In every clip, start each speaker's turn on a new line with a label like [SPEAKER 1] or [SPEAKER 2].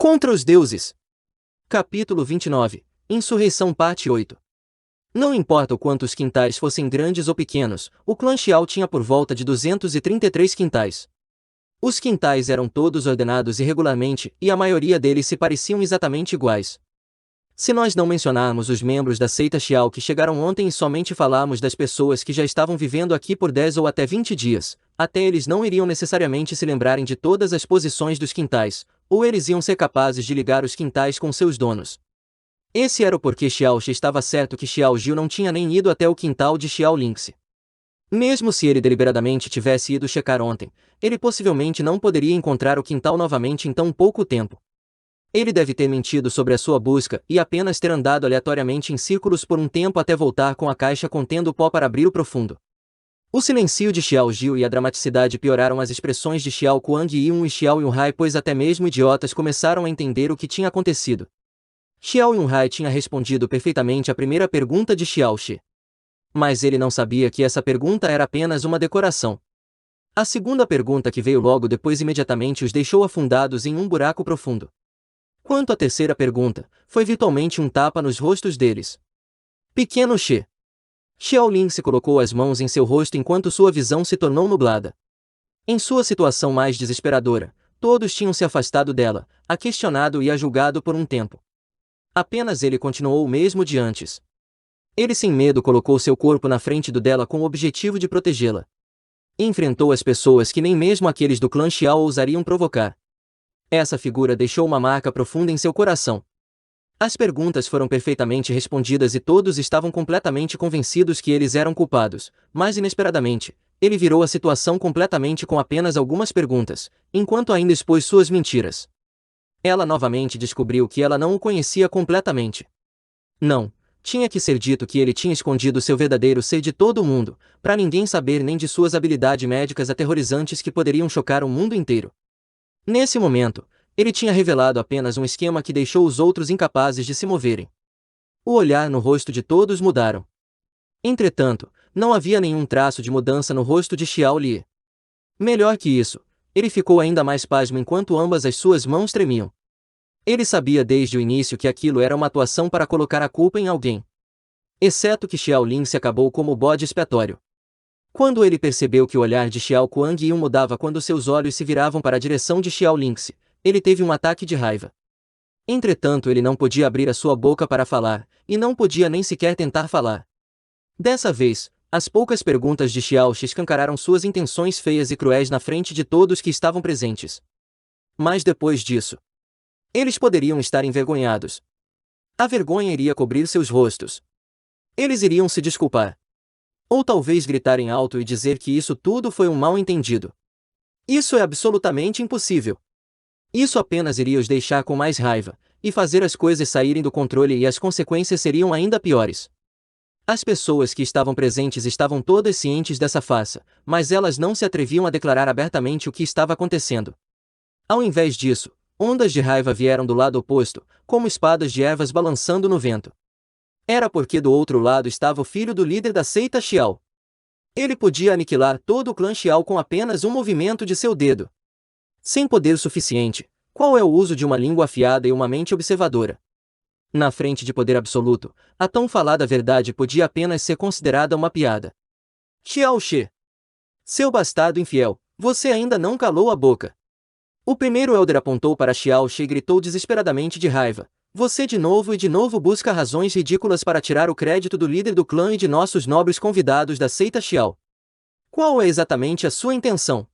[SPEAKER 1] Contra os deuses. Capítulo 29. Insurreição parte 8. Não importa o quanto os quintais fossem grandes ou pequenos, o clã Xiao tinha por volta de 233 quintais. Os quintais eram todos ordenados irregularmente e a maioria deles se pareciam exatamente iguais. Se nós não mencionarmos os membros da seita Xiao que chegaram ontem e somente falarmos das pessoas que já estavam vivendo aqui por 10 ou até 20 dias, até eles não iriam necessariamente se lembrarem de todas as posições dos quintais, ou eles iam ser capazes de ligar os quintais com seus donos. Esse era o porquê Xiao Shi estava certo que Xiao Jiu não tinha nem ido até o quintal de Xiao Lingxi. Mesmo se ele deliberadamente tivesse ido checar ontem, ele possivelmente não poderia encontrar o quintal novamente em tão pouco tempo. Ele deve ter mentido sobre a sua busca e apenas ter andado aleatoriamente em círculos por um tempo até voltar com a caixa contendo o pó para abrir o profundo. O silêncio de Xiao Jiu e a dramaticidade pioraram as expressões de Xiao Kuang e Xiao Yunhai, pois até mesmo idiotas começaram a entender o que tinha acontecido. Xiao Yunhai tinha respondido perfeitamente à primeira pergunta de Xiao Shi. Mas ele não sabia que essa pergunta era apenas uma decoração. A segunda pergunta, que veio logo depois, imediatamente os deixou afundados em um buraco profundo. Quanto à terceira pergunta, foi virtualmente um tapa nos rostos deles. Pequeno Shi. Xiao Ling se colocou as mãos em seu rosto enquanto sua visão se tornou nublada. Em sua situação mais desesperadora, todos tinham se afastado dela, a questionado e a julgado por um tempo. Apenas ele continuou o mesmo de antes. Ele sem medo colocou seu corpo na frente do dela com o objetivo de protegê-la. Enfrentou as pessoas que nem mesmo aqueles do clã Xiao ousariam provocar. Essa figura deixou uma marca profunda em seu coração. As perguntas foram perfeitamente respondidas e todos estavam completamente convencidos que eles eram culpados, mas inesperadamente, ele virou a situação completamente com apenas algumas perguntas, enquanto ainda expôs suas mentiras. Ela novamente descobriu que ela não o conhecia completamente. Não, tinha que ser dito que ele tinha escondido seu verdadeiro ser de todo o mundo, para ninguém saber, nem de suas habilidades médicas aterrorizantes que poderiam chocar o mundo inteiro. Nesse momento, ele tinha revelado apenas um esquema que deixou os outros incapazes de se moverem. O olhar no rosto de todos mudaram. Entretanto, não havia nenhum traço de mudança no rosto de Xiao Li. Melhor que isso, ele ficou ainda mais pasmo enquanto ambas as suas mãos tremiam. Ele sabia desde o início que aquilo era uma atuação para colocar a culpa em alguém. Exceto que Xiao Lin se acabou como bode expiatório. Quando ele percebeu que o olhar de Xiao Kuang Yun mudava quando seus olhos se viravam para a direção de Xiao Lingxi, ele teve um ataque de raiva. Entretanto, ele não podia abrir a sua boca para falar, e não podia nem sequer tentar falar. Dessa vez, as poucas perguntas de Xiao Shi escancararam suas intenções feias e cruéis na frente de todos que estavam presentes. Mas depois disso, eles poderiam estar envergonhados. A vergonha iria cobrir seus rostos. Eles iriam se desculpar. Ou talvez gritarem alto e dizer que isso tudo foi um mal-entendido. Isso é absolutamente impossível. Isso apenas iria os deixar com mais raiva, e fazer as coisas saírem do controle, e as consequências seriam ainda piores. As pessoas que estavam presentes estavam todas cientes dessa farsa, mas elas não se atreviam a declarar abertamente o que estava acontecendo. Ao invés disso, ondas de raiva vieram do lado oposto, como espadas de ervas balançando no vento. Era porque do outro lado estava o filho do líder da seita Xiao. Ele podia aniquilar todo o clã Xiao com apenas um movimento de seu dedo. Sem poder suficiente, qual é o uso de uma língua afiada e uma mente observadora? Na frente de poder absoluto, a tão falada verdade podia apenas ser considerada uma piada. Xiao Shi. Seu bastardo infiel, você ainda não calou a boca. O primeiro elder apontou para Xiao Shi e gritou desesperadamente de raiva. Você de novo e de novo busca razões ridículas para tirar o crédito do líder do clã e de nossos nobres convidados da seita Xiao. Qual é exatamente a sua intenção?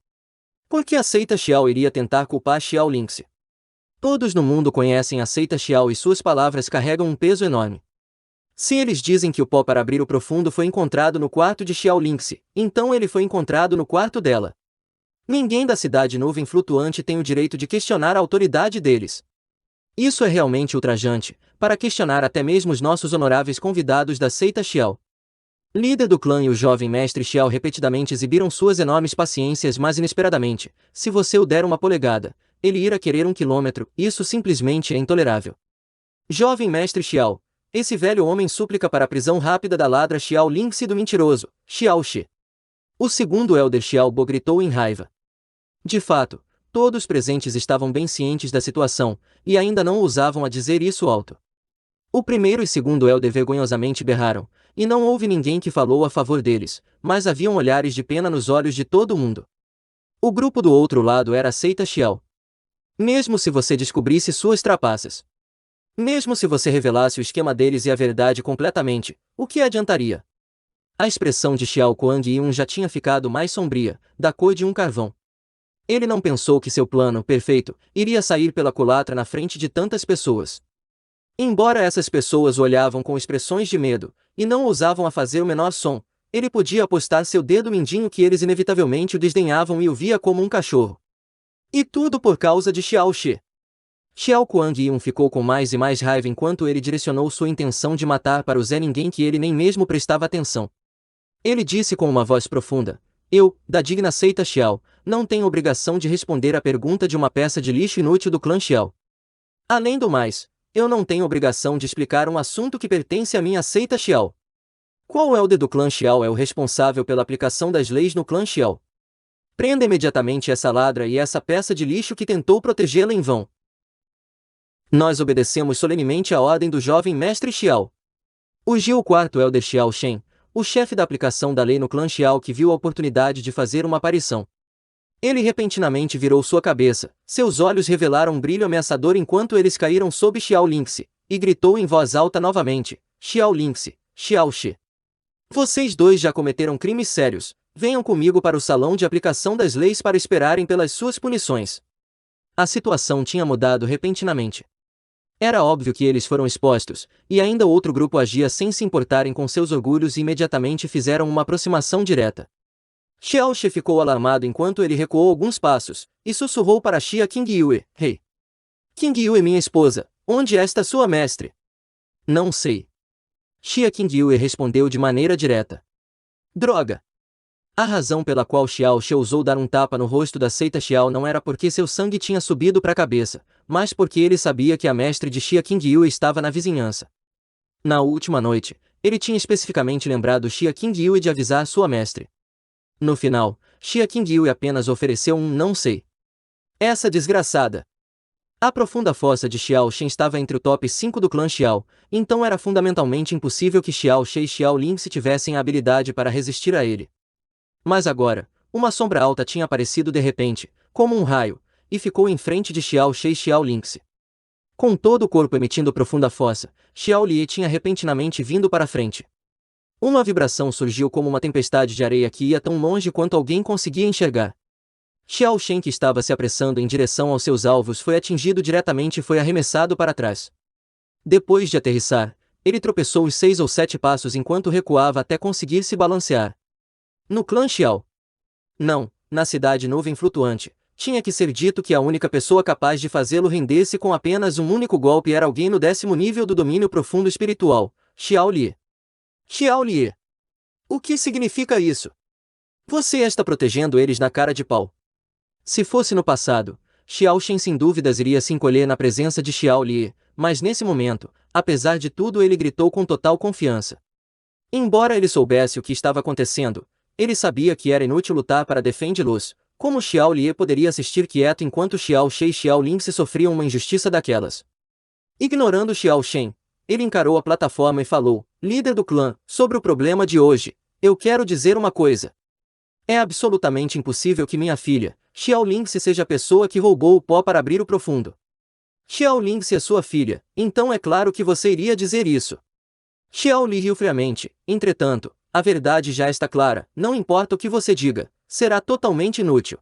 [SPEAKER 1] Por que a seita Xiao iria tentar culpar Xiao Lingxi? Todos no mundo conhecem a seita Xiao e suas palavras carregam um peso enorme. Se eles dizem que o pó para abrir o profundo foi encontrado no quarto de Xiao Lingxi, então ele foi encontrado no quarto dela. Ninguém da cidade nuvem flutuante tem o direito de questionar a autoridade deles. Isso é realmente ultrajante, para questionar até mesmo os nossos honoráveis convidados da seita Xiao. Líder do clã e o jovem mestre Xiao repetidamente exibiram suas enormes paciências, mas inesperadamente, se você o der uma polegada, ele irá querer 1 quilômetro, isso simplesmente é intolerável. Jovem mestre Xiao, esse velho homem súplica para a prisão rápida da ladra Xiao Lingxi e do mentiroso, Xiao Shi. O segundo elder Xiao Bo gritou em raiva. De fato, Todos os presentes estavam bem cientes da situação, e ainda não ousavam a dizer isso alto. O primeiro e segundo elder vergonhosamente berraram, e não houve ninguém que falou a favor deles, mas haviam olhares de pena nos olhos de todo mundo. O grupo do outro lado era a seita Xiao. Mesmo se você descobrisse suas trapaças, mesmo se você revelasse o esquema deles e a verdade completamente, o que adiantaria? A expressão de Xiao Kuang-Yun já tinha ficado mais sombria, da cor de um carvão. Ele não pensou que seu plano perfeito iria sair pela culatra na frente de tantas pessoas. Embora essas pessoas o olhavam com expressões de medo, e não ousavam a fazer o menor som, ele podia apostar seu dedo mindinho que eles inevitavelmente o desdenhavam e o via como um cachorro. E tudo por causa de Xiao Shi. Xiao Kuang-Yun ficou com mais e mais raiva enquanto ele direcionou sua intenção de matar para o Zé Ninguém que ele nem mesmo prestava atenção. Ele disse com uma voz profunda: eu, da digna seita Xiao, não tenho obrigação de responder à pergunta de uma peça de lixo inútil do clã Xiao. Além do mais, eu não tenho obrigação de explicar um assunto que pertence à minha seita Xiao. Qual elder do clã Xiao é o responsável pela aplicação das leis no clã Xiao? Prenda imediatamente essa ladra e essa peça de lixo que tentou protegê-la em vão. Nós obedecemos solenemente a ordem do jovem mestre Xiao. Urgiu o quarto elder Xiao Shen, o chefe da aplicação da lei no clã Xiao, que viu a oportunidade de fazer uma aparição. Ele repentinamente virou sua cabeça, seus olhos revelaram um brilho ameaçador enquanto eles caíram sob Xiao Linxi, e gritou em voz alta novamente: Xiao Linxi, Xiao Shi. Vocês dois já cometeram crimes sérios, venham comigo para o salão de aplicação das leis para esperarem pelas suas punições. A situação tinha mudado repentinamente. Era óbvio que eles foram expostos, e ainda outro grupo agia sem se importarem com seus orgulhos e imediatamente fizeram uma aproximação direta. Xiao Shi ficou alarmado enquanto ele recuou alguns passos, e sussurrou para Xia Qingyue: Rei! Qingyue, minha esposa, onde está sua mestre? Não sei. Xia Qingyue respondeu de maneira direta. Droga! A razão pela qual Xiao Shi ousou dar um tapa no rosto da seita Xiao não era porque seu sangue tinha subido para a cabeça, mas porque ele sabia que a mestre de Xia Qingyue estava na vizinhança. Na última noite, ele tinha especificamente lembrado Xia Qingyue de avisar sua mestre. No final, Xia Qingyue apenas ofereceu um não sei. Essa desgraçada! A profunda fossa de Xiao Shen estava entre o top 5 do clã Xiao, então era fundamentalmente impossível que Xiao Shi e Xiao Linxi tivessem a habilidade para resistir a ele. Mas agora, uma sombra alta tinha aparecido de repente, como um raio, e ficou em frente de Xiao Shi e Xiao Linxi. Com todo o corpo emitindo profunda fossa, Xiao Li tinha repentinamente vindo para a frente. Uma vibração surgiu como uma tempestade de areia que ia tão longe quanto alguém conseguia enxergar. Xiao Shen, que estava se apressando em direção aos seus alvos, foi atingido diretamente e foi arremessado para trás. Depois de aterrissar, ele tropeçou os 6 ou 7 passos enquanto recuava até conseguir se balancear. No clã Xiao. Não, na cidade nuvem flutuante, tinha que ser dito que a única pessoa capaz de fazê-lo render-se com apenas um único golpe era alguém no 10º nível do domínio profundo espiritual, Xiao Li. Xiao Li. O que significa isso? Você está protegendo eles na cara de pau. Se fosse no passado, Xiao Shen sem dúvidas iria se encolher na presença de Xiao Li, mas nesse momento, apesar de tudo, ele gritou com total confiança. Embora ele soubesse o que estava acontecendo, ele sabia que era inútil lutar para defendê-los. Como Xiao Li poderia assistir quieto enquanto Xiao Shi e Xiao Linxi sofriam uma injustiça daquelas? Ignorando Xiao Shen, ele encarou a plataforma e falou: líder do clã, sobre o problema de hoje, eu quero dizer uma coisa. É absolutamente impossível que minha filha, Xiao Linxi, seja a pessoa que roubou o pó para abrir o profundo. Xiao Linxi é sua filha, então é claro que você iria dizer isso. Xiao Li riu friamente. Entretanto, a verdade já está clara, não importa o que você diga, será totalmente inútil.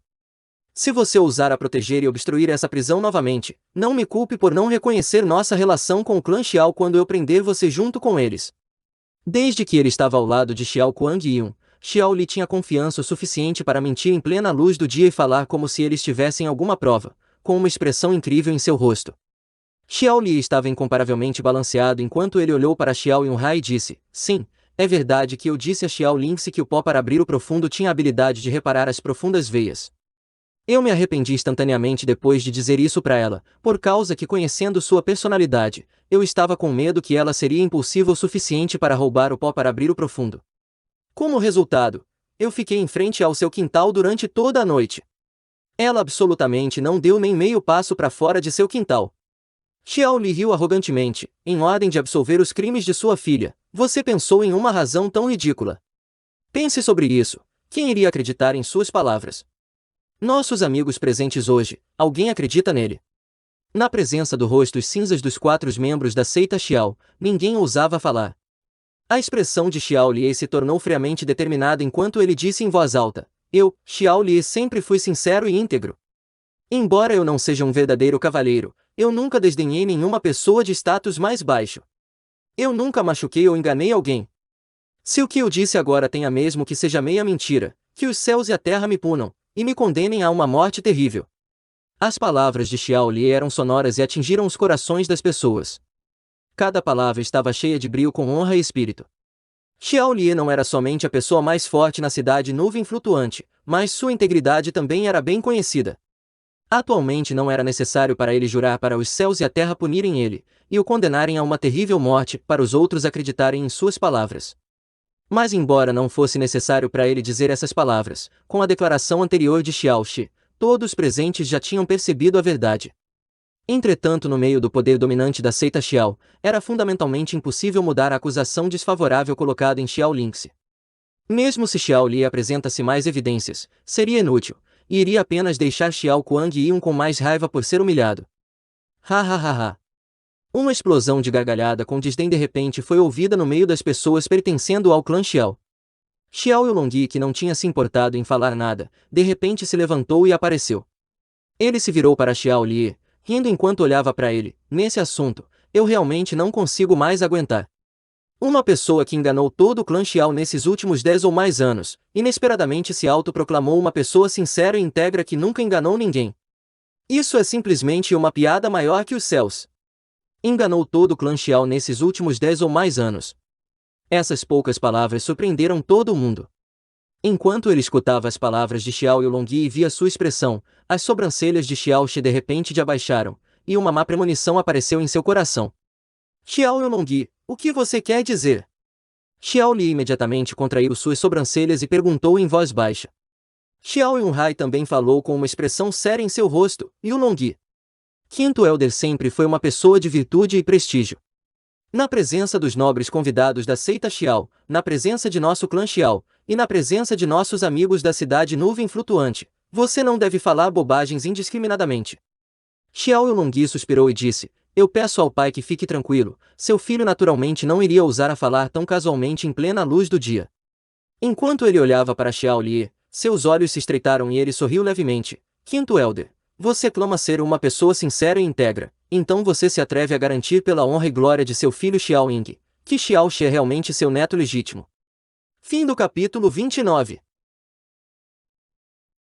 [SPEAKER 1] Se você ousar a proteger e obstruir essa prisão novamente, não me culpe por não reconhecer nossa relação com o clã Xiao quando eu prender você junto com eles. Desde que ele estava ao lado de Xiao Kuang-Yun, Xiao Li tinha confiança o suficiente para mentir em plena luz do dia e falar como se eles tivessem alguma prova, com uma expressão incrível em seu rosto. Xiao Li estava incomparavelmente balanceado enquanto ele olhou para Xiao Yunhai e disse: sim, é verdade que eu disse a Xiao Linxi que o pó para abrir o profundo tinha a habilidade de reparar as profundas veias. Eu me arrependi instantaneamente depois de dizer isso para ela, por causa que, conhecendo sua personalidade, eu estava com medo que ela seria impulsiva o suficiente para roubar o pó para abrir o profundo. Como resultado, eu fiquei em frente ao seu quintal durante toda a noite. Ela absolutamente não deu nem meio passo para fora de seu quintal. Xiao Li riu arrogantemente, em ordem de absolver os crimes de sua filha. Você pensou em uma razão tão ridícula. Pense sobre isso. Quem iria acreditar em suas palavras? Nossos amigos presentes hoje, alguém acredita nele? Na presença do rostos cinzas dos 4 membros da seita Xiao, ninguém ousava falar. A expressão de Xiao Li se tornou friamente determinada enquanto ele disse em voz alta: Eu, Xiao Li, sempre fui sincero e íntegro. Embora eu não seja um verdadeiro cavalheiro, eu nunca desdenhei nenhuma pessoa de status mais baixo. Eu nunca machuquei ou enganei alguém. Se o que eu disse agora tenha mesmo que seja meia mentira, que os céus e a terra me punam, e me condenem a uma morte terrível. As palavras de Xiao Li eram sonoras e atingiram os corações das pessoas. Cada palavra estava cheia de brio com honra e espírito. Xiao Li não era somente a pessoa mais forte na cidade nuvem flutuante, mas sua integridade também era bem conhecida. Atualmente não era necessário para ele jurar para os céus e a terra punirem ele, e o condenarem a uma terrível morte, para os outros acreditarem em suas palavras. Mas embora não fosse necessário para ele dizer essas palavras, com a declaração anterior de Xiao Shi, todos os presentes já tinham percebido a verdade. Entretanto, no meio do poder dominante da seita Xiao, era fundamentalmente impossível mudar a acusação desfavorável colocada em Xiao Lingxi. Mesmo se Xiao Li apresentasse mais evidências, seria inútil, e iria apenas deixar Xiao Kuang e Yun com mais raiva por ser humilhado. Ha ha ha ha. Uma explosão de gargalhada com desdém de repente foi ouvida no meio das pessoas pertencendo ao clã Xiao. Xiao Yulongyi, que não tinha se importado em falar nada, de repente se levantou e apareceu. Ele se virou para Xiao Li, rindo enquanto olhava para ele. Nesse assunto, eu realmente não consigo mais aguentar. Uma pessoa que enganou todo o clã Xiao nesses últimos 10 ou mais anos, inesperadamente se autoproclamou uma pessoa sincera e íntegra que nunca enganou ninguém. Isso é simplesmente uma piada maior que os céus. Enganou todo o clã Xiao nesses últimos 10 ou mais anos. Essas poucas palavras surpreenderam todo o mundo. Enquanto ele escutava as palavras de Xiao Yulongyi e via sua expressão, as sobrancelhas de Xiao Shi de repente abaixaram, e uma má premonição apareceu em seu coração. Xiao Yulongyi, o que você quer dizer? Xiao Li imediatamente contraiu suas sobrancelhas e perguntou em voz baixa. Xiao Yunhai também falou com uma expressão séria em seu rosto. Yulongyi. Quinto Elder sempre foi uma pessoa de virtude e prestígio. Na presença dos nobres convidados da seita Xiao, na presença de nosso clã Xiao, e na presença de nossos amigos da cidade nuvem flutuante, você não deve falar bobagens indiscriminadamente. Xiao Yulongyi suspirou e disse: Eu peço ao pai que fique tranquilo, seu filho naturalmente não iria ousar a falar tão casualmente em plena luz do dia. Enquanto ele olhava para Xiao Li, seus olhos se estreitaram e ele sorriu levemente. Quinto Elder, você clama ser uma pessoa sincera e íntegra, então você se atreve a garantir pela honra e glória de seu filho Xiao Ying, que Xiao Shi é realmente seu neto legítimo. Fim do capítulo 29.